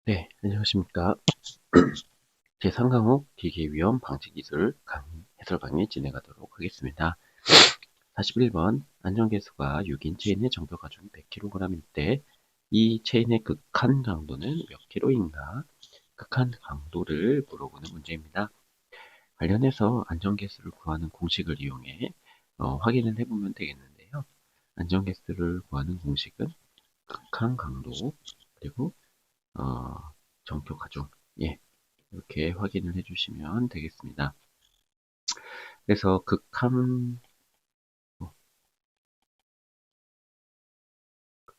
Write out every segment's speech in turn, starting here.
네, 안녕하십니까. 제3강목 기계위험 방지기술 해설 강의 진행하도록 하겠습니다. 41번 안전계수가 6인 체인의 정표가 중 100kg일 때 이 체인의 극한 강도는 몇 킬로인가? 극한 강도를 물어보는 문제입니다. 관련해서 안전계수를 구하는 공식을 이용해 확인을 해보면 되겠는데요. 안전계수를 구하는 공식은 극한 강도 그리고 어, 정표 가중 예, 이렇게 확인을 해주시면 되겠습니다. 그래서 극한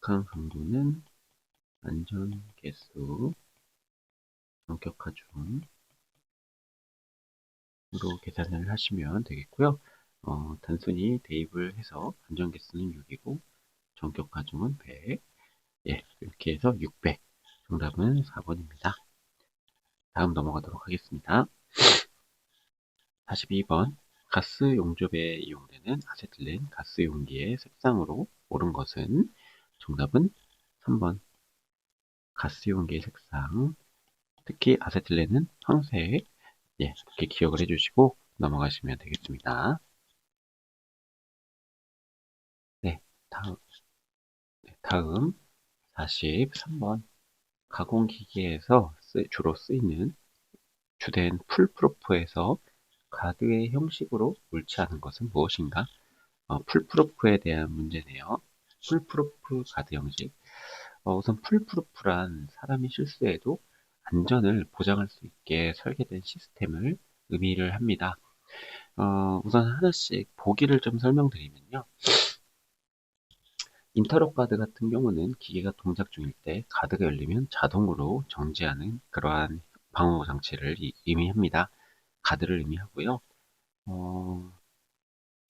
강도는 안전계수 성격하중으로 계산을 하시면 되겠고요. 단순히 대입을 해서 안전계수는 6이고 전격하중은 100, 예, 이렇게 해서 600. 정답은 4번입니다. 다음 넘어가도록 하겠습니다. 42번 가스 용접에 이용되는 아세틸렌 가스 용기의 색상으로 옳은 것은 정답은 3번 가스 용기의 색상 특히 아세틸렌은 황색 예, 이렇게 기억을 해주시고 넘어가시면 되겠습니다. 네, 다음, 다음 43번 가공기계에서 주로 쓰이는 주된 풀프로프에서 가드의 형식으로 옳지않은 것은 무엇인가? 풀프로프에 대한 문제네요. 풀프로프 가드 형식. 우선 풀프루프란 사람이 실수해도 안전을 보장할 수 있게 설계된 시스템을 의미를 합니다. 우선 하나씩 보기를 좀 설명드리면요. 인터럭 가드 같은 경우는 기계가 동작 중일 때 가드가 열리면 자동으로 정지하는 그러한 방어 장치를 의미합니다. 가드를 의미하고요. 어,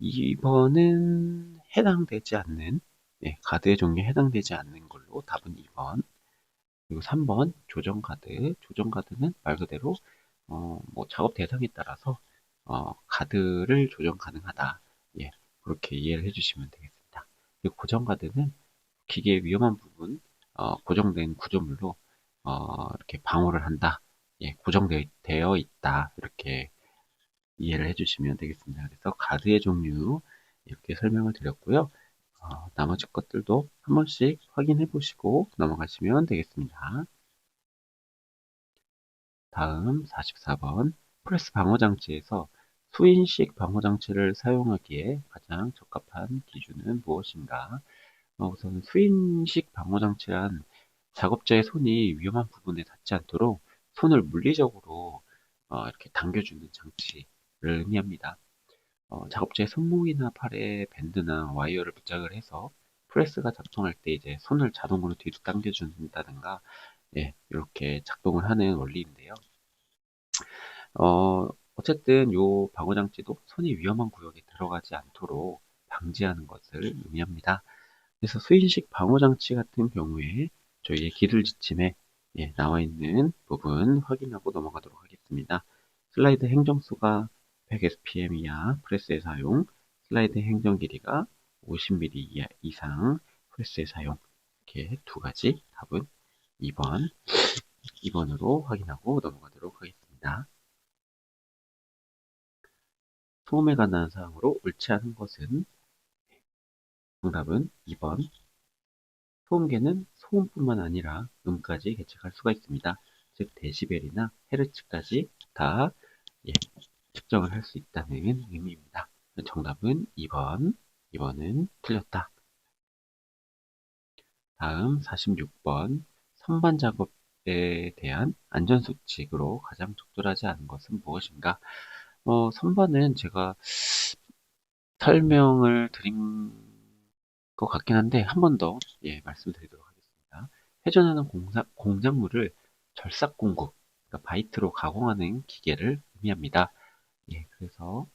2번은 해당되지 않는, 네, 가드의 종류에 해당되지 않는 걸로 답은 2번. 그리고 3번 조정가드. 조정가드는 말 그대로 뭐 작업 대상에 따라서 가드를 조정 가능하다. 예, 그렇게 이해를 해주시면 되겠습니다. 그리고 고정가드는 기계의 위험한 부분, 고정된 구조물로 이렇게 방어를 한다. 예, 고정되어 있다. 이렇게 이해를 해주시면 되겠습니다. 그래서 가드의 종류 이렇게 설명을 드렸고요. 나머지 것들도 한 번씩 확인해 보시고 넘어가시면 되겠습니다. 다음 44번 프레스 방어 장치에서 수인식 방어 장치를 사용하기에 가장 적합한 기준은 무엇인가? 우선 수인식 방어 장치란 작업자의 손이 위험한 부분에 닿지 않도록 손을 물리적으로 이렇게 당겨주는 장치를 의미합니다. 작업자의 손목이나 팔에 밴드나 와이어를 부착을 해서 프레스가 작동할 때 이제 손을 자동으로 뒤로 당겨준다든가 예, 이렇게 작동을 하는 원리인데요. 어쨌든 요 방어 장치도 손이 위험한 구역에 들어가지 않도록 방지하는 것을 의미합니다. 그래서 수인식 방어 장치 같은 경우에 저희의 기술 지침에 예, 나와 있는 부분 확인하고 넘어가도록 하겠습니다. 슬라이드 행정수가 100 SPM 이하 프레스의 사용, 슬라이드 행정 길이가 50mm 이상 프레스의 사용 이렇게 두 가지 답은 2번으로 확인하고 넘어가도록 하겠습니다. 소음에 관한 사항으로 옳지 않은 것은 정답은 2번. 소음계는 소음뿐만 아니라 음까지 계측할 수가 있습니다. 즉 데시벨이나 헤르츠까지 다 예, 측정을 할 수 있다는 의미입니다. 정답은 2번. 2번은 틀렸다. 다음 46번 선반 작업에 대한 안전수칙으로 가장 적절하지 않은 것은 무엇인가? 선반은 제가 설명을 드린 것 같긴 한데 한 번 더 예, 말씀드리도록 하겠습니다. 회전하는 공작물을 절삭 공구, 그러니까 바이트로 가공하는 기계를 의미합니다. 예, 그래서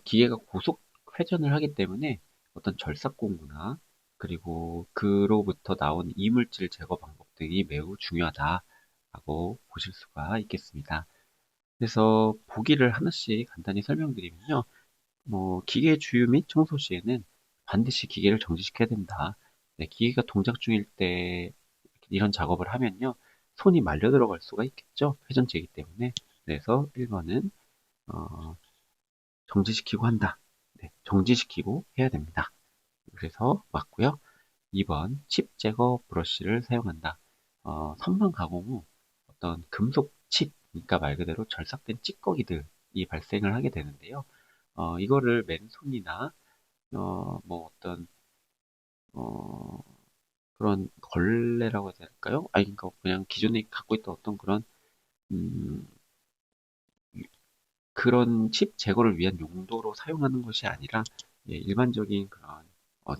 기계가 고속 회전을 하기 때문에 어떤 절삭 공구나 그리고 그로부터 나온 이물질 제거 방법 등이 매우 중요하다라고 보실 수가 있겠습니다. 그래서 보기를 하나씩 간단히 설명드리면요. 기계 주유 및 청소 시에는 반드시 기계를 정지시켜야 된다. 네, 기계가 동작 중일 때 이런 작업을 하면요. 손이 말려 들어갈 수가 있겠죠. 회전제이기 때문에. 그래서 1번은 정지시키고 한다. 네, 정지시키고 해야 됩니다. 그래서 맞고요. 2번 칩 제거 브러쉬를 사용한다. 선반 가공 후 어떤 금속 칩, 그러니까 말 그대로 절삭된 찌꺼기들이 발생을 하게 되는데요. 이거를 맨손이나 뭐 어떤 어, 그런 걸레라고 해야 될까요? 아니, 그러니까 그냥 기존에 갖고 있던 어떤 그런 음, 그런 칩 제거를 위한 용도로 사용하는 것이 아니라 예, 일반적인 그런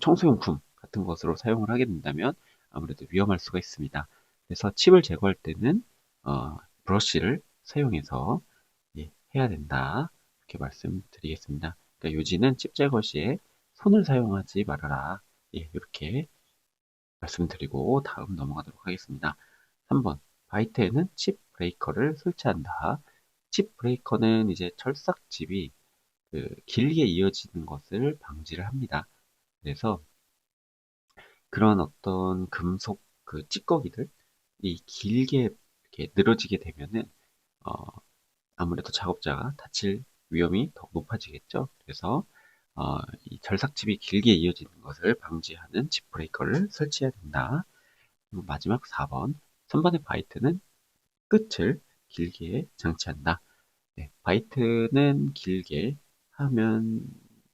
청소용품 같은 것으로 사용을 하게 된다면 아무래도 위험할 수가 있습니다. 그래서 칩을 제거할 때는 브러쉬를 사용해서 예, 해야 된다. 이렇게 말씀드리겠습니다. 그러니까 요지는 칩 제거 시에 손을 사용하지 말아라. 예, 이렇게 말씀드리고 다음 넘어가도록 하겠습니다. 3번 바이트에는 칩 브레이커를 설치한다. 칩 브레이커는 이제 철삭집이 길게 이어지는 것을 방지를 합니다. 그래서 그런 어떤 금속 찌꺼기들이 길게 이렇게 늘어지게 되면은 어, 아무래도 작업자가 다칠 위험이 더 높아지겠죠. 그래서 이 절삭집이 길게 이어지는 것을 방지하는 칩 브레이커를 설치해야 된다. 그리고 마지막 4번 선반의 바이트는 끝을 길게 장치한다. 네, 바이트는 길게 하면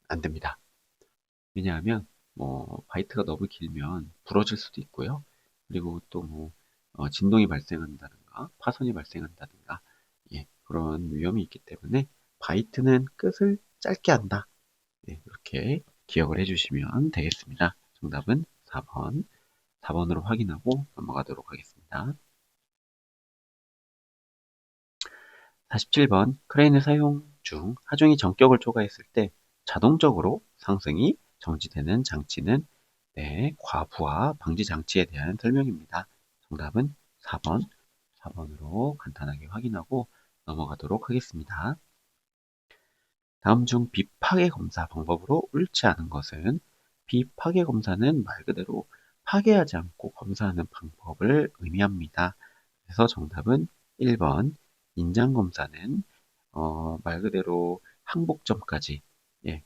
안 됩니다. 왜냐하면 바이트가 너무 길면 부러질 수도 있고요. 그리고 또 진동이 발생한다든가 파손이 발생한다든가 예, 그런 위험이 있기 때문에 바이트는 끝을 짧게 한다. 네, 이렇게 기억을 해주시면 되겠습니다. 정답은 4번. 4번으로 확인하고 넘어가도록 하겠습니다. 47번 크레인을 사용 중 하중이 전격을 초과했을 때 자동적으로 상승이 정지되는 장치는 네, 과부하 방지 장치에 대한 설명입니다. 정답은 4번. 4번으로 간단하게 확인하고 넘어가도록 하겠습니다. 다음 중 비파괴 검사 방법으로 옳지 않은 것은 비파괴 검사는 말 그대로 파괴하지 않고 검사하는 방법을 의미합니다. 그래서 정답은 1번 인장 검사는 말 그대로 항복점까지 예,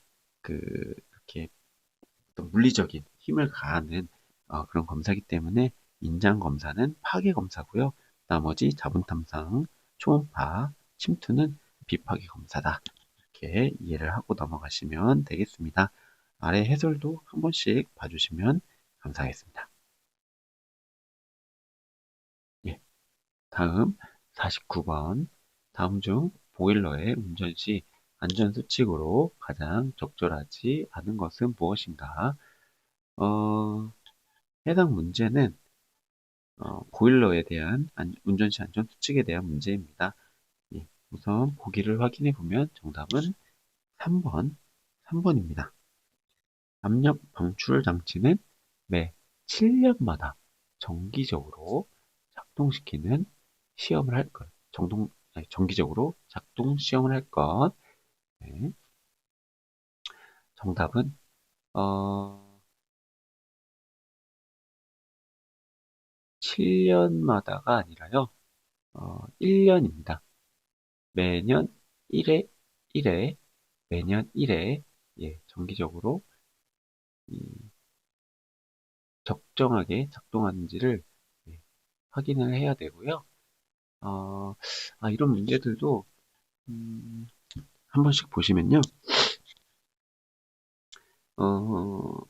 이렇게 어떤 물리적인 힘을 가하는 그런 검사이기 때문에 인장 검사는 파괴 검사고요. 나머지 자분 탐상, 초음파, 침투는 비파괴 검사다. 이렇게 이해를 하고 넘어가시면 되겠습니다. 아래 해설도 한 번씩 봐주시면 감사하겠습니다. 예, 다음 49번. 다음 중 보일러의 운전 시 안전수칙으로 가장 적절하지 않은 것은 무엇인가? 어, 해당 문제는 보일러에 대한 운전 시 안전수칙에 대한 문제입니다. 예, 우선 보기를 확인해 보면 정답은 3번, 3번입니다. 압력 방출 장치는 매 7년마다 정기적으로 작동시키는 시험을 할 것. 정기적으로 작동 시험을 할 것. 네, 정답은 7년마다가 아니라요. 1년입니다. 매년 1회, 1회, 매년 1회, 예, 정기적으로 이 적정하게 작동하는지를 예, 확인을 해야 되고요. 어, 이런 문제들도 음, 한 번씩 보시면요.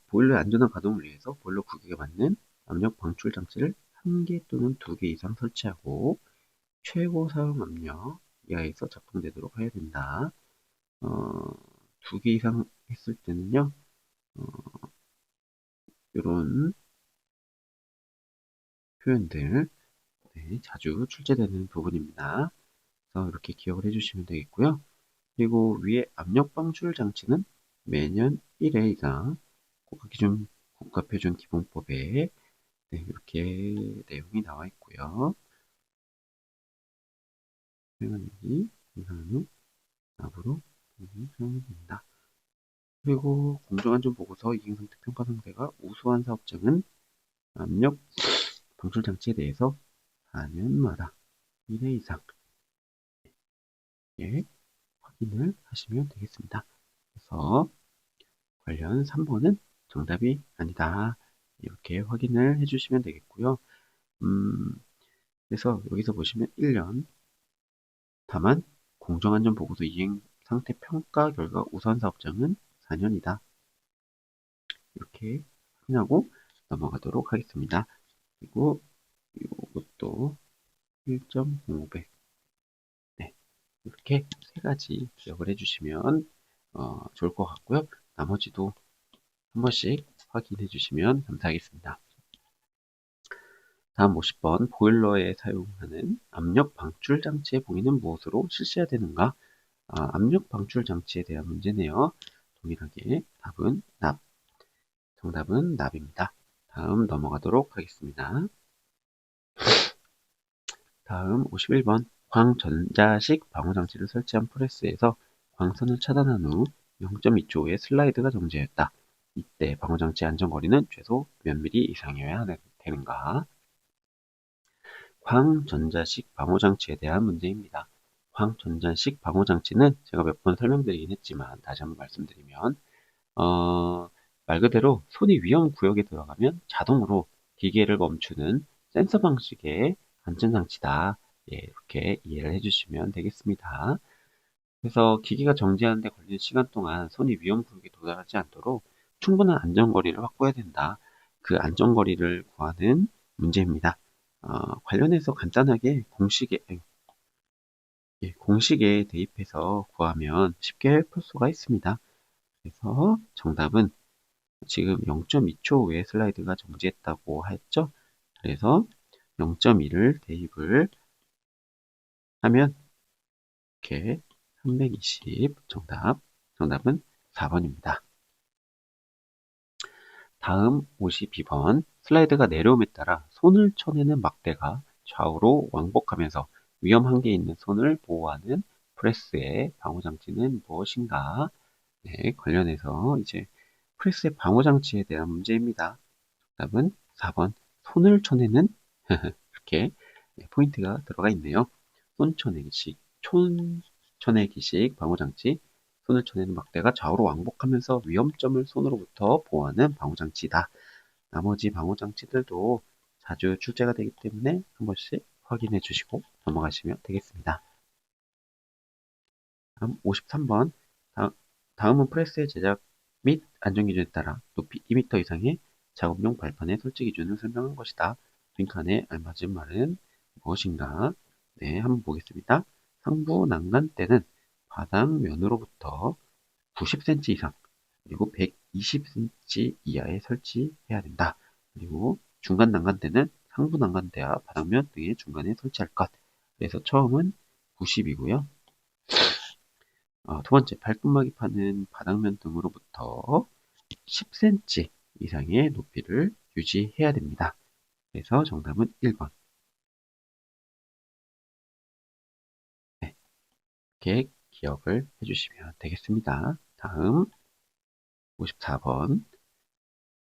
보일러의 안전한 가동을 위해서 보일러 구격에 맞는 압력 방출 장치를 1개 또는 2개 이상 설치하고 최고 사용 압력 이하에서 작동되도록 해야 된다. 어, 2개 이상 했을 때는요, 어, 이런 표현들 네, 자주 출제되는 부분입니다. 그래서 이렇게 기억을 해주시면 되겠고요. 그리고 위에 압력 방출 장치는 매년 1회 이상 국가기준 국가표준 기본법에 네, 이렇게 내용이 나와 있고요. 사용하기 감사한 후 앞으로 사용이 된다. 그리고 공정안전 보고서 이행상태 평가 상태가 우수한 사업장은 압력 방출장치에 대해서 4년마다 1회 이상 예, 확인을 하시면 되겠습니다. 그래서 관련 3번은 정답이 아니다. 이렇게 확인을 해주시면 되겠고요. 그래서 여기서 보시면 1년 다만 공정안전보고서 이행 상태 평가 결과 우선 사업장은 4년이다. 이렇게 확인하고 넘어가도록 하겠습니다. 그리고 이것도 1.05배. 네, 이렇게 세 가지 기억을 해주시면 좋을 것 같고요. 나머지도 한 번씩 확인해 주시면 감사하겠습니다. 다음 50번 보일러에 사용하는 압력 방출 장치의 보이는 무엇으로 실시해야 되는가? 압력 방출 장치에 대한 문제네요. 동일하게 답은 납. 정답은 납입니다. 다음 넘어가도록 하겠습니다. 다음 51번 광전자식 방호장치를 설치한 프레스에서 광선을 차단한 후 0.2초 후에 슬라이드가 정지했다. 이때 방호장치 안전거리는 최소 몇 미리 이상이어야 되는가? 광전자식 방호장치에 대한 문제입니다. 광전자식 방호장치는 제가 몇 번 설명드리긴 했지만 다시 한번 말씀드리면 말 그대로 손이 위험 구역에 들어가면 자동으로 기계를 멈추는 센서 방식의 안전장치다. 예, 이렇게 이해를 해주시면 되겠습니다. 그래서 기계가 정지하는데 걸리는 시간 동안 손이 위험 구역에 도달하지 않도록 충분한 안전거리를 확보해야 된다. 그 안전거리를 구하는 문제입니다. 관련해서 간단하게 공식에 대입해서 구하면 쉽게 풀 수가 있습니다. 그래서 정답은 지금 0.2초 후에 슬라이드가 정지했다고 했죠. 그래서 0.2를 대입을 하면 이렇게 320 정답은 4번입니다. 다음 52번 슬라이드가 내려옴에 따라 손을 쳐내는 막대가 좌우로 왕복하면서 위험 한계에 있는 손을 보호하는 프레스의 방호장치는 무엇인가? 네, 관련해서 이제 프레스의 방호장치에 대한 문제입니다. 답은 4번 손을 쳐내는 이렇게 포인트가 들어가 있네요. 손쳐내기식 방호장치 손을 쳐내는 막대가 좌우로 왕복하면서 위험점을 손으로부터 보호하는 방호장치다. 나머지 방호장치들도 자주 출제가 되기 때문에 한 번씩 확인해 주시고 넘어가시면 되겠습니다. 다음 53번 다음은 프레스의 제작 및 안전기준에 따라 높이 2m 이상의 작업용 발판의 설치 기준을 설명한 것이다. 빈칸에 알맞은 말은 무엇인가? 네, 한번 보겠습니다. 상부 난간대는 바닥면으로부터 90cm 이상 그리고 120cm 이하에 설치해야 된다. 그리고 중간 난간대는 상부 난간대와 바닥면 등의 중간에 설치할 것. 그래서 처음은 90이고요. 두 번째, 발끝막이 파는 바닥면 등으로부터 10cm 이상의 높이를 유지해야 됩니다. 그래서 정답은 1번. 네, 이렇게 기억을 해주시면 되겠습니다. 다음 54번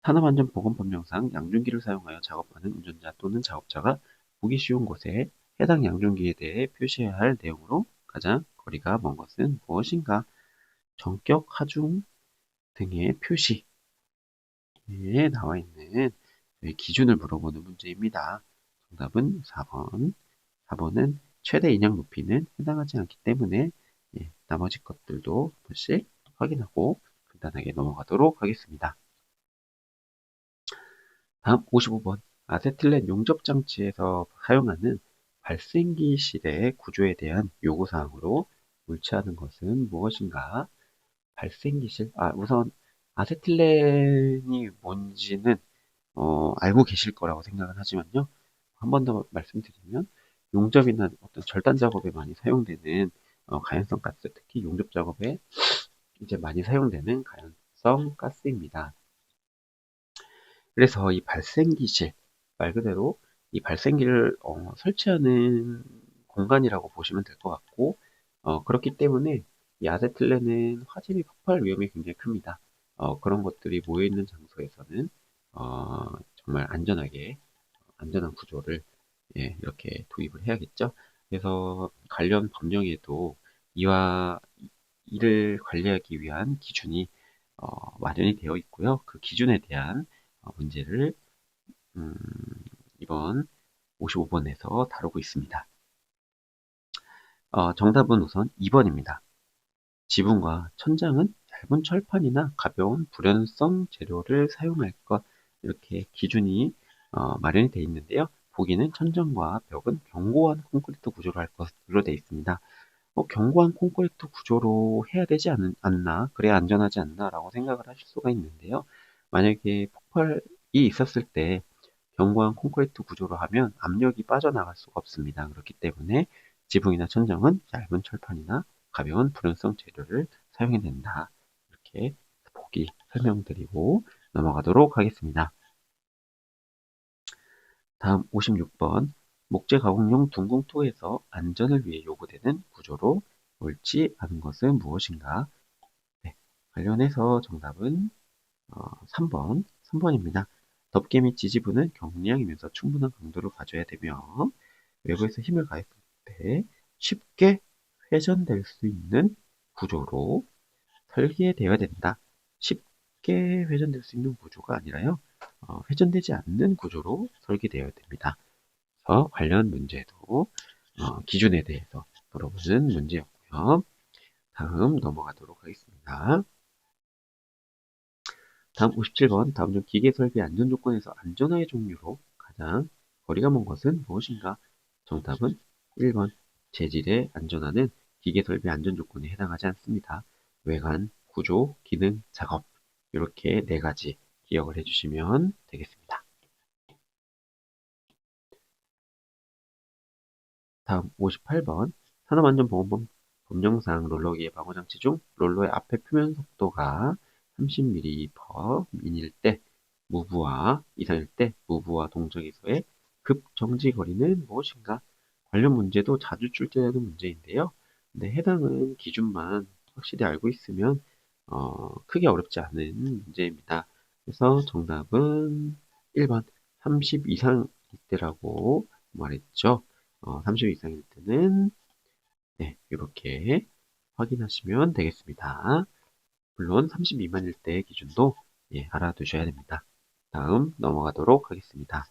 산업안전보건법령상 양준기를 사용하여 작업하는 운전자 또는 작업자가 보기 쉬운 곳에 해당 양준기에 대해 표시해야 할 내용으로 가장 거리가 먼 것은 무엇인가? 전격, 하중 등의 표시에 나와 있는 기준을 물어보는 문제입니다. 정답은 4번. 4번은 최대 인양 높이는 해당하지 않기 때문에 나머지 것들도 한 번씩 확인하고 간단하게 넘어가도록 하겠습니다. 다음 55번 아세틸렌 용접 장치에서 사용하는 발생기실의 구조에 대한 요구사항으로 옳지않은 것은 무엇인가? 발생기실, 우선 아세틸렌이 뭔지는 알고 계실 거라고 생각은 하지만요. 한 번 더 말씀드리면 용접이나 어떤 절단 작업에 많이 사용되는 가연성 가스, 특히 용접 작업에 이제 많이 사용되는 가연성 가스입니다. 그래서 이 발생기실, 말 그대로 이 발생기를 설치하는 공간이라고 보시면 될 것 같고, 그렇기 때문에 이 아세틸렌은 화재비 폭발 위험이 굉장히 큽니다. 그런 것들이 모여있는 장소에서는 정말 안전하게 안전한 구조를 이렇게 도입을 해야겠죠. 그래서 관련 법령에도 이와 이를 관리하기 위한 기준이 마련이 되어 있고요. 그 기준에 대한 문제를 음, 이번 55번에서 다루고 있습니다. 정답은 우선 2번입니다. 지붕과 천장은 얇은 철판이나 가벼운 불연성 재료를 사용할 것, 이렇게 기준이 마련이 되어 있는데요. 보기는 천장과 벽은 견고한 콘크리트 구조로 할 것으로 되어 있습니다. 견고한 콘크리트 구조로 해야 되지 않나, 그래야 안전하지 않나 라고 생각을 하실 수가 있는데요. 만약에 폭발이 있었을 때 견고한 콘크리트 구조로 하면 압력이 빠져나갈 수가 없습니다. 그렇기 때문에 지붕이나 천장은 얇은 철판이나 가벼운 불연성 재료를 사용해야 된다. 이렇게 보기 설명드리고 넘어가도록 하겠습니다. 다음 56번. 목재 가공용 둥궁토에서 안전을 위해 요구되는 구조로 옳지 않은 것은 무엇인가? 네, 관련해서 정답은 3번입니다. 덮개 및 지지부는 경량이면서 충분한 강도를 가져야 되며 외부에서 힘을 가했을 때 쉽게 회전될 수 있는 구조로 설계되어야 된다. 쉽게 회전될 수 있는 구조가 아니라요. 회전되지 않는 구조로 설계되어야 됩니다. 그래서 관련 문제도 기준에 대해서 물어보는 문제였고요. 다음 넘어가도록 하겠습니다. 다음 57번. 다음 중 기계 설비 안전 조건에서 안전화의 종류로 가장 거리가 먼 것은 무엇인가? 정답은 1번. 재질의 안전화는 기계 설비 안전 조건에 해당하지 않습니다. 외관, 구조, 기능, 작업. 이렇게 네 가지 기억을 해주시면 되겠습니다. 다음 58번. 산업안전보건법 법령상 롤러기의 방호장치 중 롤러의 앞에 표면 속도가 30mm/min일 때 무브와 이상일 때 무브와 동정에서의 급정지 거리는 무엇인가? 관련 문제도 자주 출제되는 문제인데요. 근데 해당은 기준만 확실히 알고 있으면 크게 어렵지 않은 문제입니다. 그래서 정답은 1번 30 이상일 때라고 말했죠. 30 이상일 때는 네, 이렇게 확인하시면 되겠습니다. 물론 30 미만일 때 기준도 알아두셔야 됩니다. 다음 넘어가도록 하겠습니다.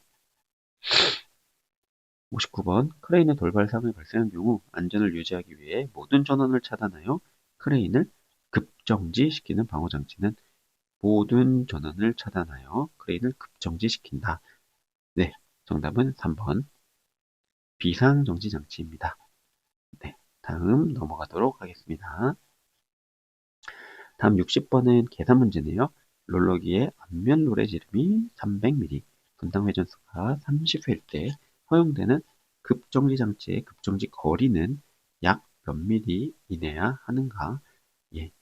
59번. 크레인의 돌발 사고이 발생한 경우 안전을 유지하기 위해 모든 전원을 차단하여 크레인을 급정지시키는 방호장치는 모든 전원을 차단하여 크레인을 급정지시킨다. 네, 정답은 3번 비상정지 장치입니다. 네, 다음 넘어가도록 하겠습니다. 다음 60번은 계산 문제네요. 롤러기의 앞면 롤의 지름이 300mm, 분당 회전수가 30회일 때 허용되는 급정지 장치의 급정지 거리는 약 몇 미리 이내야 하는가? 예.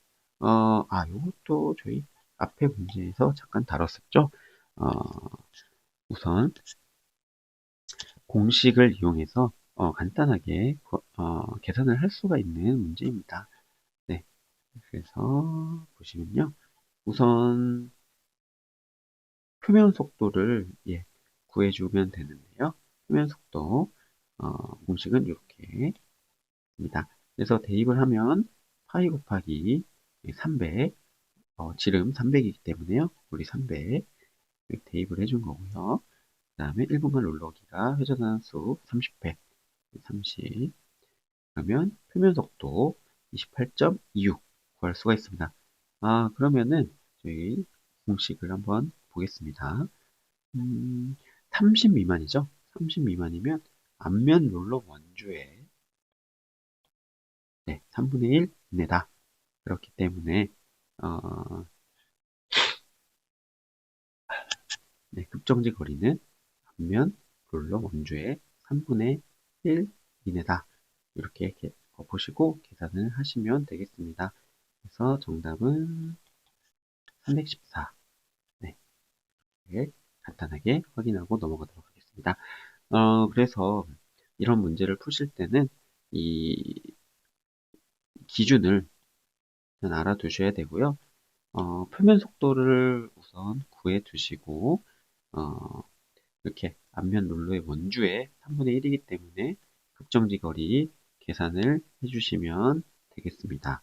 요것도 저희 앞에 문제에서 잠깐 다뤘었죠. 어, 우선 공식을 이용해서 간단하게 계산을 할 수가 있는 문제입니다. 네. 그래서 보시면요. 우선 표면 속도를 구해주면 되는데요. 표면 속도 공식은 이렇게 입니다. 그래서 대입을 하면 파이 곱하기 300 지름 300이기 때문에요. 우리 300 이렇게 대입을 해준 거고요. 그 다음에 1분간 롤러기가 회전하는 수 30회 30 그러면 표면 속도 28.26 구할 수가 있습니다. 그러면은 저희 공식을 한번 보겠습니다. 30 미만이죠? 30 미만이면 앞면 롤러 원주의 3분의 1 이내다. 그렇기 때문에 어, 급정지 거리는 앞면 롤러 원주의 3분의 1 이내다. 이렇게 보시고 계산을 하시면 되겠습니다. 그래서 정답은 314. 네, 간단하게 확인하고 넘어가도록 하겠습니다. 그래서 이런 문제를 푸실 때는 이 기준을 알아두셔야 되고요. 표면 속도를 우선 구해 두시고, 이렇게 앞면 롤러의 원주의 3분의 1이기 때문에 급정지 거리 계산을 해주시면 되겠습니다.